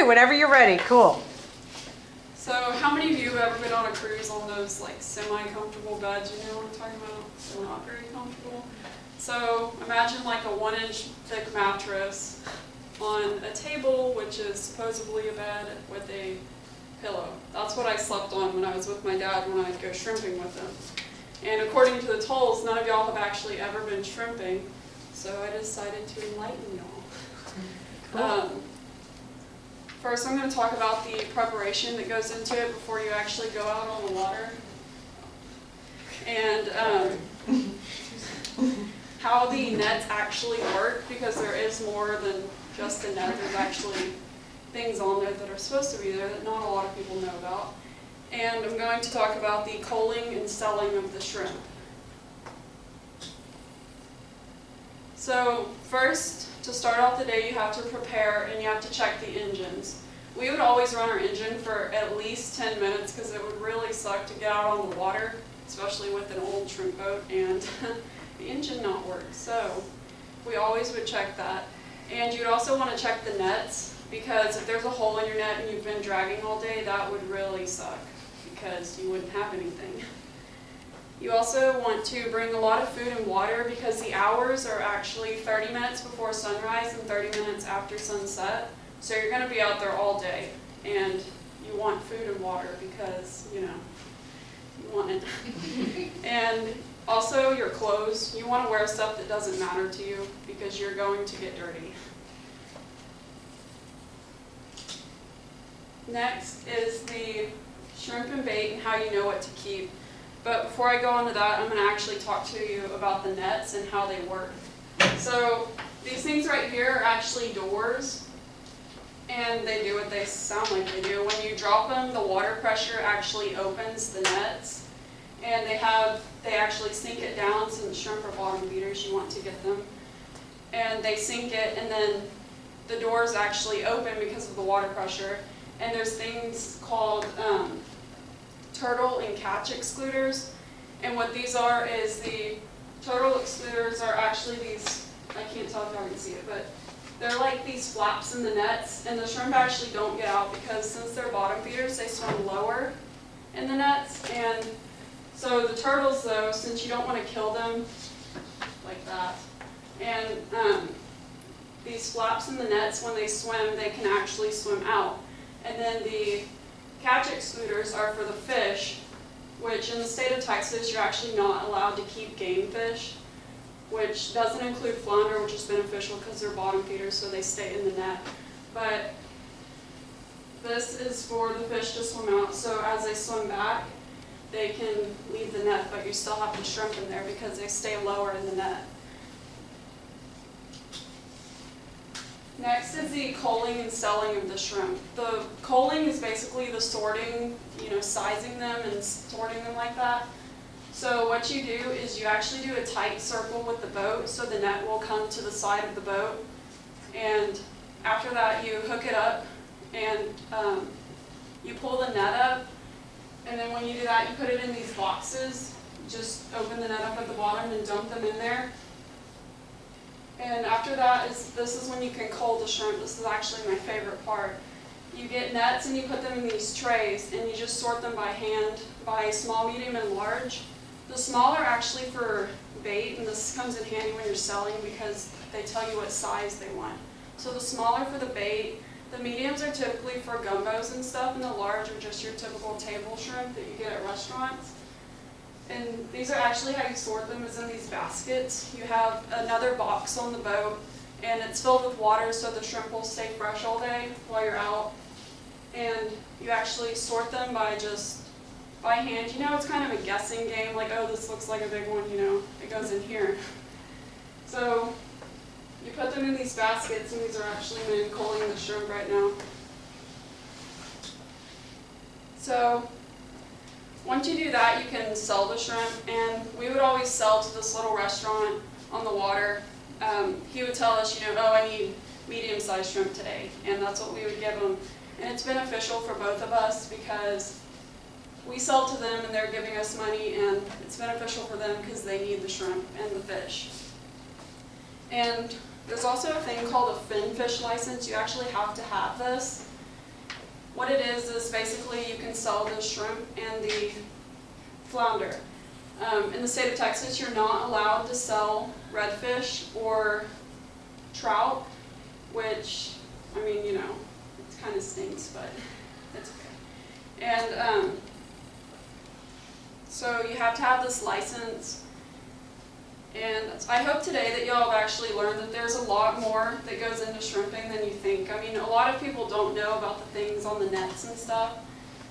Okay, whenever you're ready. Cool. So how many of you have ever been on a cruise on those like semi-comfortable beds? You know what I'm talking about? They're not very comfortable. So imagine like a 1-inch thick mattress on a table, which is supposedly a bed with a pillow. That's what I slept on when I was with my dad when I'd go shrimping with him. And according to the tolls, none of y'all have actually ever been shrimping, so I decided to enlighten y'all. First, I'm going to talk about the preparation that goes into it before you actually go out on the water, and how the nets actually work, because there is more than just a net. There's actually things on there that are supposed to be there that not a lot of people know about. And I'm going to talk about the culling and selling of the shrimp. So first, to start off the day, you have to prepare and you have to check the engines. We would always run our engine for at least 10 minutes because it would really suck to get out on the water, especially with an old shrimp boat and the engine not work. So we always would check that. And you'd also want to check the nets, because if there's a hole in your net and you've been dragging all day, that would really suck because you wouldn't have anything. You also want to bring a lot of food and water, because the hours are actually 30 minutes before sunrise and 30 minutes after sunset. So you're going to be out there all day, and you want food and water because, you know, you want it. And also your clothes. You want to wear stuff that doesn't matter to you because you're going to get dirty. Next is the shrimp and bait and how you know what to keep. But before I go into that, I'm going to actually talk to you about the nets and how they work. So these things right here are actually doors, and they do what they sound like they do. When you drop them, the water pressure actually opens the nets, and they actually sink it down. Since shrimp are bottom feeders, you want to get them. And they sink it, and then the doors actually open because of the water pressure. And there's things called turtle and catch excluders. And what these are is the turtle excluders are actually these, I can't tell if y'all can see it, but they're like these flaps in the nets, and the shrimp actually don't get out because since they're bottom feeders, they swim lower in the nets. And so the turtles, though, since you don't want to kill them like that, and these flaps in the nets, when they swim, they can actually swim out. And then the catch excluders are for the fish, which in the state of Texas, you're actually not allowed to keep game fish, which doesn't include flounder, which is beneficial because they're bottom feeders, so they stay in the net. But this is for the fish to swim out, so as they swim back, they can leave the net, but you still have the shrimp in there because they stay lower in the net. Next is the culling and selling of the shrimp. The culling is basically the sorting, sizing them and sorting them like that. So what you do is you actually do a tight circle with the boat so the net will come to the side of the boat. And after that you hook it up and you pull the net up. And then when you do that, you put it in these boxes. Just open the net up at the bottom and dump them in there. And after that, this is when you can cull the shrimp. This is actually my favorite part. You get nets and you put them in these trays, and you just sort them by hand, by small, medium, and large. The small are actually for bait, and this comes in handy when you're selling because they tell you what size they want. So the small are for the bait, the mediums are typically for gumbos and stuff, and the large are just your typical table shrimp that you get at restaurants. And these are actually how you sort them, is in these baskets. You have another box on the boat, and it's filled with water so the shrimp will stay fresh all day while you're out. And you actually sort them by hand. It's kind of a guessing game, like, oh, this looks like a big one, it goes in here. So you put them in these baskets, and these are actually men culling the shrimp right now. So once you do that, you can sell the shrimp, and we would always sell to this little restaurant on the water. He would tell us, oh, I need medium-sized shrimp today, and that's what we would give him. And it's beneficial for both of us because we sell to them and they're giving us money, and it's beneficial for them because they need the shrimp and the fish. And there's also a thing called a fin fish license. You actually have to have this. What it is basically you can sell the shrimp and the flounder. In the state of Texas, you're not allowed to sell redfish or trout, which, I mean, you know, it kind of stinks, but it's okay. And so you have to have this license. And I hope today that y'all have actually learned that there's a lot more that goes into shrimping than you think. I mean, a lot of people don't know about the things on the nets and stuff,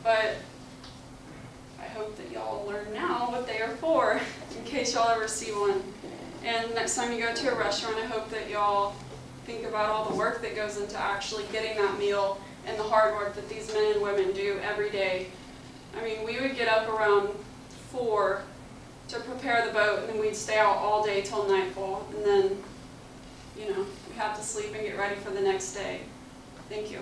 but I hope that y'all learn now what they are for, in case y'all ever see one. And next time you go to a restaurant, I hope that y'all think about all the work that goes into actually getting that meal and the hard work that these men and women do every day. I mean, we would get up around 4 to prepare the boat, and then we'd stay out all day till nightfall, and then, you know, we have to sleep and get ready for the next day. Thank you.